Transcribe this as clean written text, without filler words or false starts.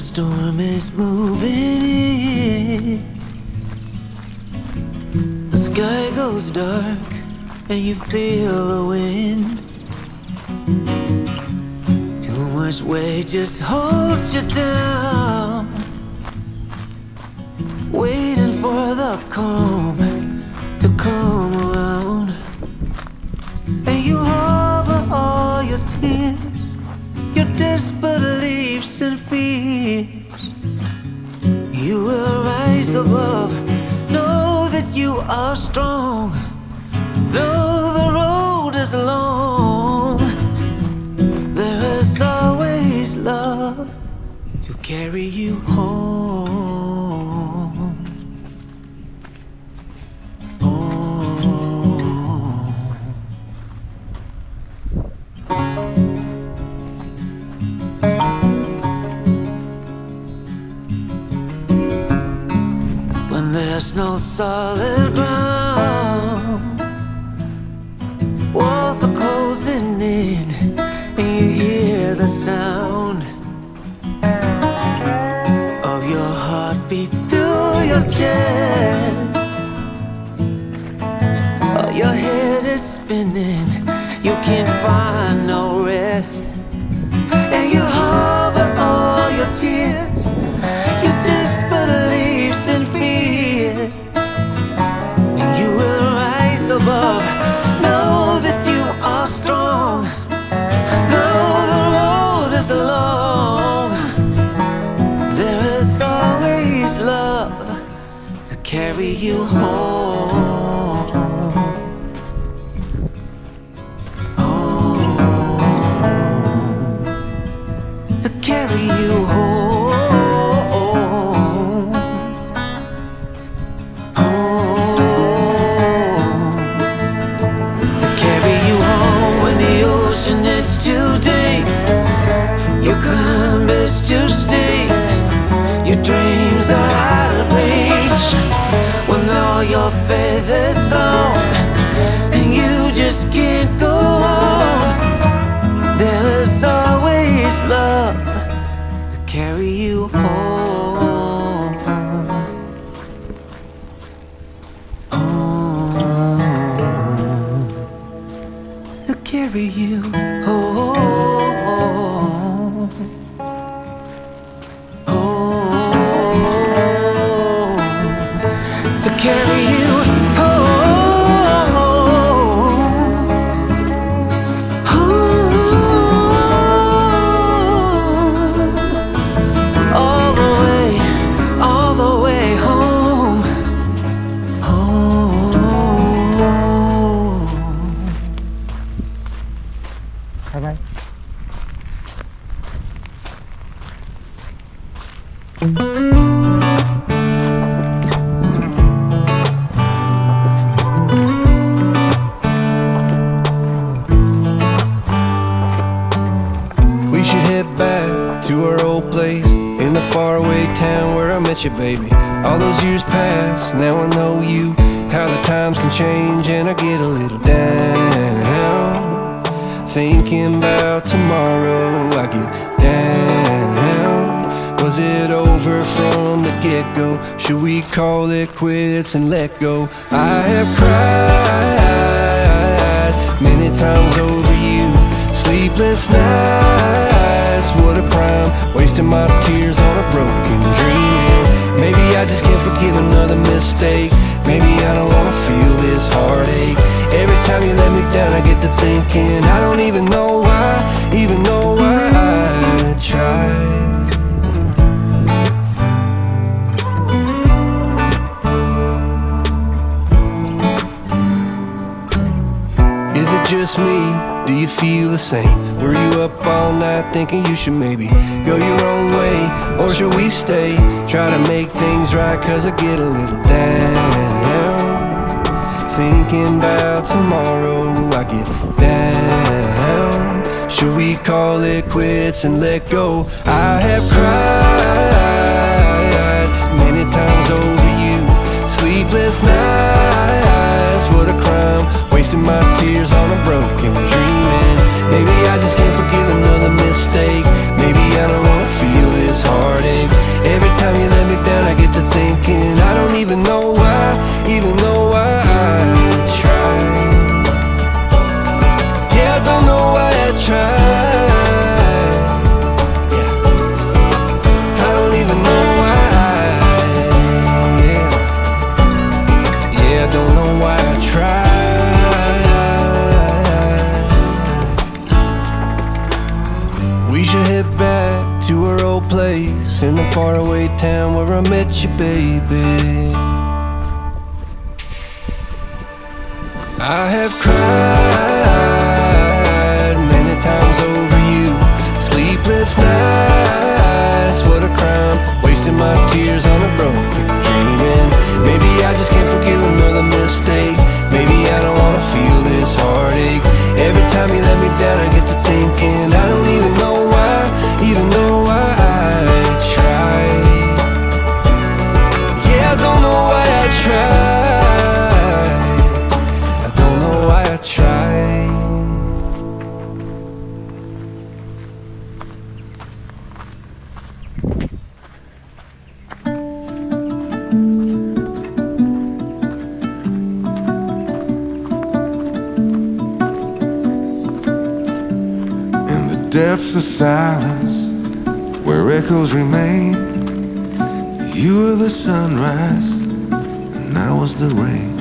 storm is moving in. The sky goes dark and you feel the wind. Too much weight just holds you down, waiting for the calm to come around. And you harbor all your tears, your desperate beliefs and fears. You will rise above, know that you are strong. Though the road is long, there is always love to carry you home. When there's no solid ground, walls are closing in, and you hear the sound of your heartbeat through your chest. Oh, your head is spinning, you can't find no rest. And you harbor all your tears, your disbeliefs and fear. And you will rise above, know that you are strong. Though the road is long, there is always love to carry you home. To carry you home. To carry you home when the ocean is too deep, your climb is too steep, your dreams are out of reach. When all your faith is gone and you just can't go on, there is always love to carry you home. Home. To carry you home. Home. To carry you home. All the way home. Home. Bye-bye. We should head back to our old place in the faraway town where I met you, baby. All those years past, now I know you. How the times can change and I get a little down, thinking about tomorrow. I get down. Was it over from the get-go? Should we call it quits and let go? I have cried many times over you, sleepless nights, what a crime, wasting my tears on a broken dream. Maybe I just can't forgive another mistake. Maybe I don't wanna feel this heartache. Every time you let me down I get to thinking I don't even know why I tried. Is it just me? Do you feel the same? Were you up all night thinking you should maybe go your own way? Or should we stay, try to make things right? Cause I get a little down, thinking about tomorrow. I get down. Should we call it quits and let go? I have cried many times over you, sleepless nights, what a crime, wasting my tears on a broken dream. And maybe I just can't forgive another mistake. Maybe I don't wanna feel this heartache. a faraway town where I met you, baby. I have cried many times over you, sleepless nights, what a crime, wasting my tears on a broken dream. And maybe I just can't forgive another mistake. Maybe I don't wanna feel this heartache. Every time you let me down I get to thinking I don't even know why, even though I tried. Yeah, I don't know why I tried. I don't know why I tried. Depths of silence, where echoes remain. You were the sunrise, and I was the rain.